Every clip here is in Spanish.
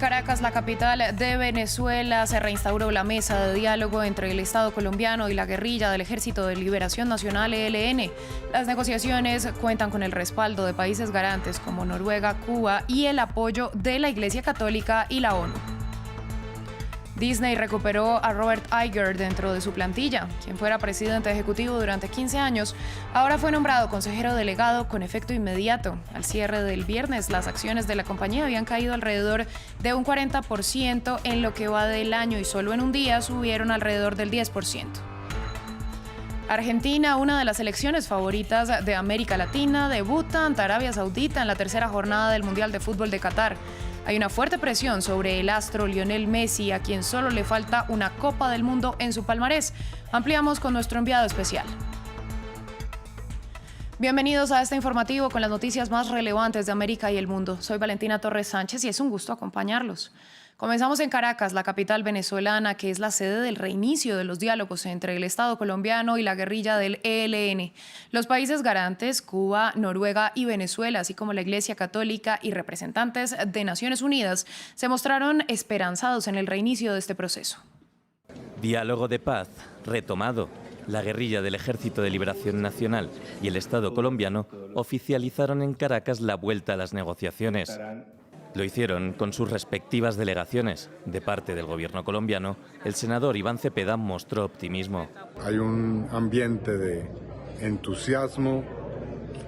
Caracas, la capital de Venezuela, se reinstauró la mesa de diálogo entre el Estado colombiano y la guerrilla del Ejército de Liberación Nacional ELN. Las negociaciones cuentan con el respaldo de países garantes como Noruega, Cuba y el apoyo de la Iglesia Católica y la ONU. Disney recuperó a Robert Iger dentro de su plantilla, quien fuera presidente ejecutivo durante 15 años. Ahora fue nombrado consejero delegado con efecto inmediato. Al cierre del viernes, las acciones de la compañía habían caído alrededor de un 40% en lo que va del año y solo en un día subieron alrededor del 10%. Argentina, una de las selecciones favoritas de América Latina, debuta ante Arabia Saudita en la tercera jornada del Mundial de Fútbol de Qatar. Hay una fuerte presión sobre el astro Lionel Messi, a quien solo le falta una Copa del Mundo en su palmarés. Ampliamos con nuestro enviado especial. Bienvenidos a este informativo con las noticias más relevantes de América y el mundo. Soy Valentina Torres Sánchez y es un gusto acompañarlos. Comenzamos en Caracas, la capital venezolana, que es la sede del reinicio de los diálogos entre el Estado colombiano y la guerrilla del ELN. Los países garantes, Cuba, Noruega y Venezuela, así como la Iglesia Católica y representantes de Naciones Unidas, se mostraron esperanzados en el reinicio de este proceso. Diálogo de paz retomado. La guerrilla del Ejército de Liberación Nacional y el Estado colombiano oficializaron en Caracas la vuelta a las negociaciones. Lo hicieron con sus respectivas delegaciones. De parte del gobierno colombiano, el senador Iván Cepeda mostró optimismo. Hay un ambiente de entusiasmo,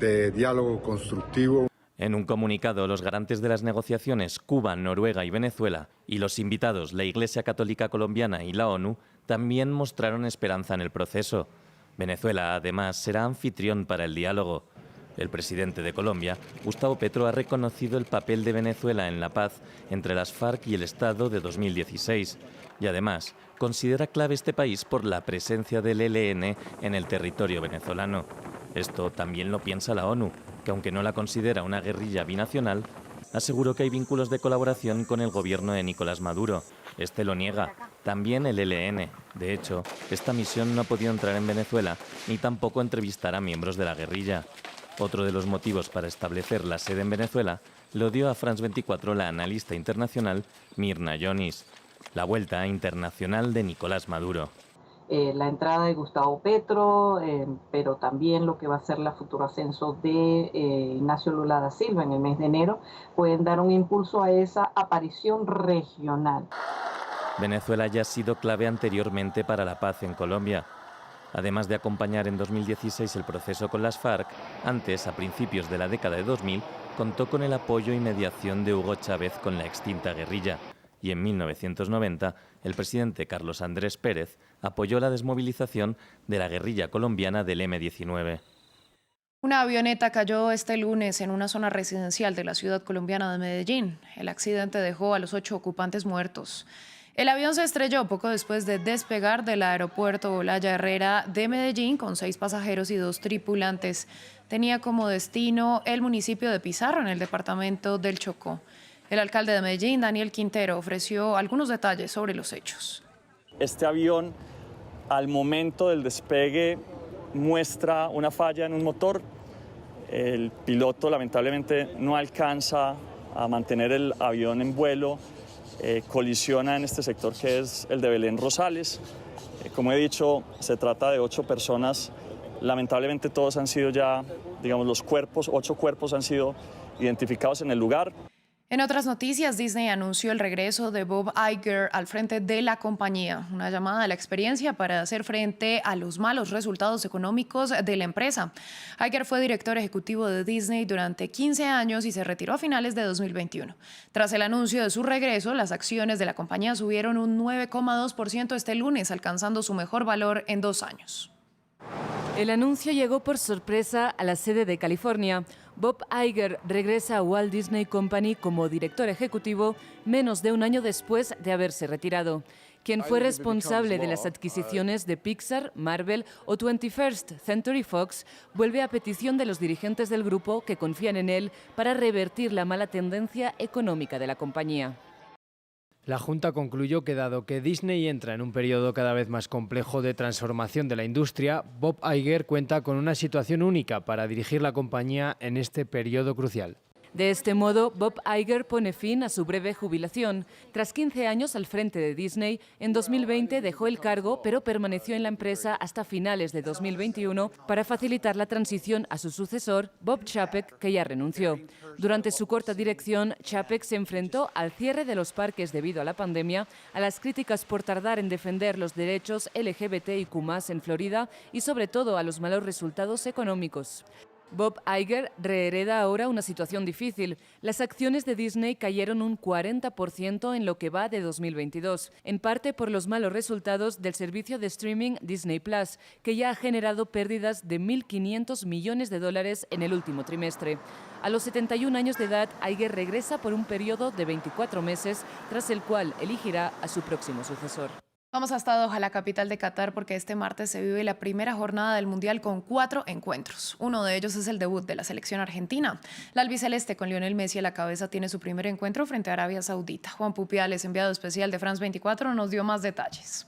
de diálogo constructivo. En un comunicado, los garantes de las negociaciones, Cuba, Noruega y Venezuela, y los invitados, la Iglesia Católica Colombiana y la ONU, también mostraron esperanza en el proceso. Venezuela, además, será anfitrión para el diálogo. El presidente de Colombia, Gustavo Petro, ha reconocido el papel de Venezuela en la paz entre las FARC y el Estado de 2016 y además considera clave este país por la presencia del ELN en el territorio venezolano. Esto también lo piensa la ONU, que aunque no la considera una guerrilla binacional, aseguró que hay vínculos de colaboración con el gobierno de Nicolás Maduro. Este lo niega, también el ELN. De hecho, esta misión no ha podido entrar en Venezuela ni tampoco entrevistar a miembros de la guerrilla. Otro de los motivos para establecer la sede en Venezuela lo dio a France 24 la analista internacional Mirna Yonis. La vuelta internacional de Nicolás Maduro. La entrada de Gustavo Petro, pero también lo que va a ser el futuro ascenso de Ignacio Lula da Silva en el mes de enero, pueden dar un impulso a esa aparición regional. Venezuela ya ha sido clave anteriormente para la paz en Colombia. Además de acompañar en 2016 el proceso con las FARC, antes, a principios de la década de 2000, contó con el apoyo y mediación de Hugo Chávez con la extinta guerrilla. Y en 1990, el presidente Carlos Andrés Pérez apoyó la desmovilización de la guerrilla colombiana del M-19. Una avioneta cayó este lunes en una zona residencial de la ciudad colombiana de Medellín. El accidente dejó a los 8 ocupantes muertos. El avión se estrelló poco después de despegar del aeropuerto Olaya Herrera de Medellín con 6 pasajeros y 2 tripulantes. Tenía como destino el municipio de Pizarro, en el departamento del Chocó. El alcalde de Medellín, Daniel Quintero, ofreció algunos detalles sobre los hechos. Este avión, al momento del despegue, muestra una falla en un motor. El piloto lamentablemente no alcanza a mantener el avión en vuelo. Colisiona en este sector que es el de Belén Rosales. Como he dicho, se trata de 8 personas. Lamentablemente todos han sido ya, digamos, 8 cuerpos han sido identificados en el lugar. En otras noticias, Disney anunció el regreso de Bob Iger al frente de la compañía, una llamada a la experiencia para hacer frente a los malos resultados económicos de la empresa. Iger fue director ejecutivo de Disney durante 15 años y se retiró a finales de 2021. Tras el anuncio de su regreso, las acciones de la compañía subieron un 9,2% este lunes, alcanzando su mejor valor en 2 años. El anuncio llegó por sorpresa a la sede de California. Bob Iger regresa a Walt Disney Company como director ejecutivo menos de un año después de haberse retirado. Quien fue responsable de las adquisiciones de Pixar, Marvel o 21st Century Fox, vuelve a petición de los dirigentes del grupo que confían en él para revertir la mala tendencia económica de la compañía. La Junta concluyó que dado que Disney entra en un periodo cada vez más complejo de transformación de la industria, Bob Iger cuenta con una situación única para dirigir la compañía en este periodo crucial. De este modo, Bob Iger pone fin a su breve jubilación. Tras 15 años al frente de Disney, en 2020 dejó el cargo, pero permaneció en la empresa hasta finales de 2021 para facilitar la transición a su sucesor, Bob Chapek, que ya renunció. Durante su corta dirección, Chapek se enfrentó al cierre de los parques debido a la pandemia, a las críticas por tardar en defender los derechos LGBTIQ+ en Florida y sobre todo a los malos resultados económicos. Bob Iger rehereda ahora una situación difícil. Las acciones de Disney cayeron un 40% en lo que va de 2022, en parte por los malos resultados del servicio de streaming Disney+, que ya ha generado pérdidas de $1.500 millones en el último trimestre. A los 71 años de edad, Iger regresa por un periodo de 24 meses, tras el cual elegirá a su próximo sucesor. Vamos hasta Doha, la capital de Qatar, porque este martes se vive la primera jornada del Mundial con 4 encuentros. Uno de ellos es el debut de la selección argentina. La albiceleste, con Lionel Messi a la cabeza, tiene su primer encuentro frente a Arabia Saudita. Juan Pupiales, enviado especial de France 24, nos dio más detalles.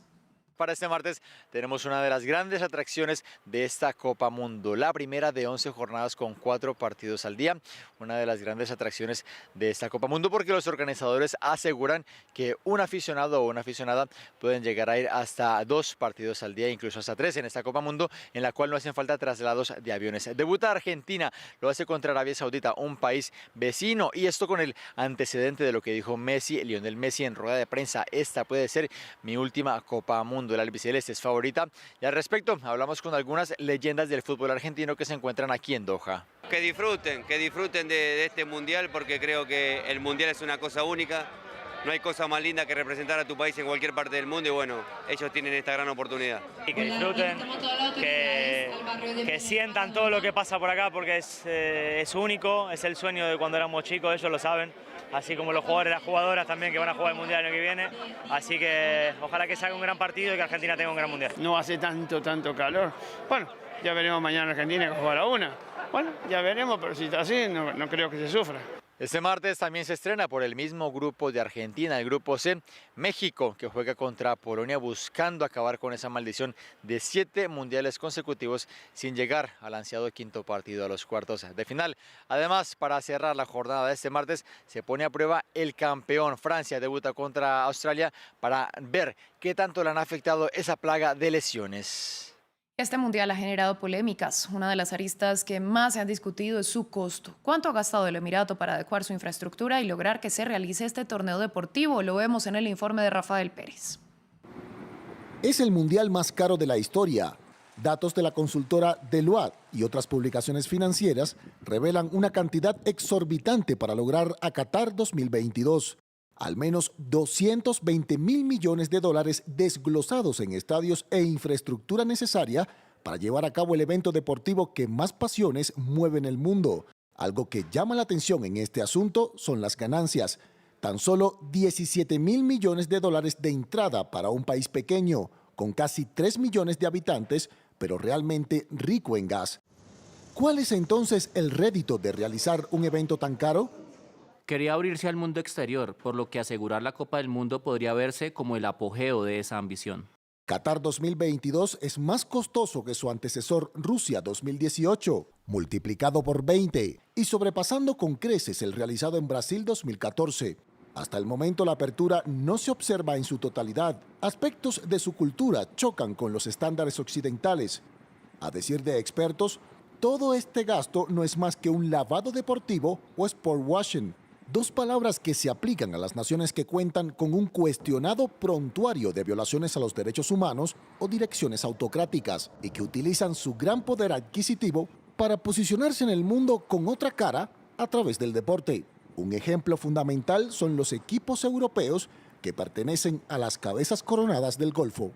Para este martes tenemos una de las grandes atracciones de esta Copa Mundo, la primera de 11 jornadas con 4 partidos al día, una de las grandes atracciones de esta Copa Mundo porque los organizadores aseguran que un aficionado o una aficionada pueden llegar a ir hasta 2 partidos al día, incluso hasta 3 en esta Copa Mundo, en la cual no hacen falta traslados de aviones. Debuta Argentina, lo hace contra Arabia Saudita, un país vecino, y esto con el antecedente de lo que dijo Lionel Messi en rueda de prensa: esta puede ser mi última Copa Mundo. La albiceleste es favorita, y al respecto hablamos con algunas leyendas del fútbol argentino que se encuentran aquí en Doha. Que disfruten de este mundial, porque creo que el mundial es una cosa única. No hay cosa más linda que representar a tu país en cualquier parte del mundo, y bueno, ellos tienen esta gran oportunidad. Y que disfruten, que sientan todo lo que pasa por acá, porque es único, es el sueño de cuando éramos chicos, ellos lo saben, así como los jugadores y las jugadoras también, que van a jugar el Mundial el año que viene, así que ojalá que se haga un gran partido y que Argentina tenga un gran Mundial. No hace tanto calor. Bueno, ya veremos mañana en Argentina que juega a 1. Bueno, ya veremos, pero si está así, no creo que se sufra. Este martes también se estrena por el mismo grupo de Argentina, el grupo C, México, que juega contra Polonia buscando acabar con esa maldición de 7 mundiales consecutivos sin llegar al ansiado quinto partido a los cuartos de final. Además, para cerrar la jornada de este martes, se pone a prueba el campeón. Francia debuta contra Australia para ver qué tanto le han afectado esa plaga de lesiones. Este mundial ha generado polémicas. Una de las aristas que más se han discutido es su costo. ¿Cuánto ha gastado el Emirato para adecuar su infraestructura y lograr que se realice este torneo deportivo? Lo vemos en el informe de Rafael Pérez. Es el mundial más caro de la historia. Datos de la consultora Deloitte y otras publicaciones financieras revelan una cantidad exorbitante para lograr a Qatar 2022. Al menos $220 mil millones desglosados en estadios e infraestructura necesaria para llevar a cabo el evento deportivo que más pasiones mueve en el mundo. Algo que llama la atención en este asunto son las ganancias. Tan solo $17 mil millones de entrada para un país pequeño, con casi 3 millones de habitantes, pero realmente rico en gas. ¿Cuál es entonces el rédito de realizar un evento tan caro? Quería abrirse al mundo exterior, por lo que asegurar la Copa del Mundo podría verse como el apogeo de esa ambición. Qatar 2022 es más costoso que su antecesor Rusia 2018, multiplicado por 20 y sobrepasando con creces el realizado en Brasil 2014. Hasta el momento la apertura no se observa en su totalidad. Aspectos de su cultura chocan con los estándares occidentales. A decir de expertos, todo este gasto no es más que un lavado deportivo o sportwashing. 2 palabras que se aplican a las naciones que cuentan con un cuestionado prontuario de violaciones a los derechos humanos o direcciones autocráticas y que utilizan su gran poder adquisitivo para posicionarse en el mundo con otra cara a través del deporte. Un ejemplo fundamental son los equipos europeos que pertenecen a las cabezas coronadas del Golfo.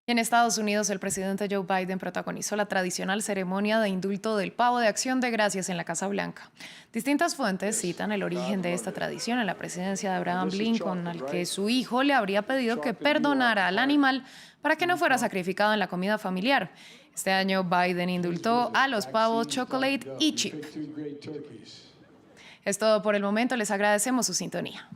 En Estados Unidos, el presidente Joe Biden protagonizó la tradicional ceremonia de indulto del Pavo de Acción de Gracias en la Casa Blanca. Distintas fuentes citan el origen de esta tradición en la presidencia de Abraham Lincoln, al que su hijo le habría pedido que perdonara al animal para que no fuera sacrificado en la comida familiar. Este año, Biden indultó a los pavos Chocolate y Chip. Es todo por el momento, les agradecemos su sintonía.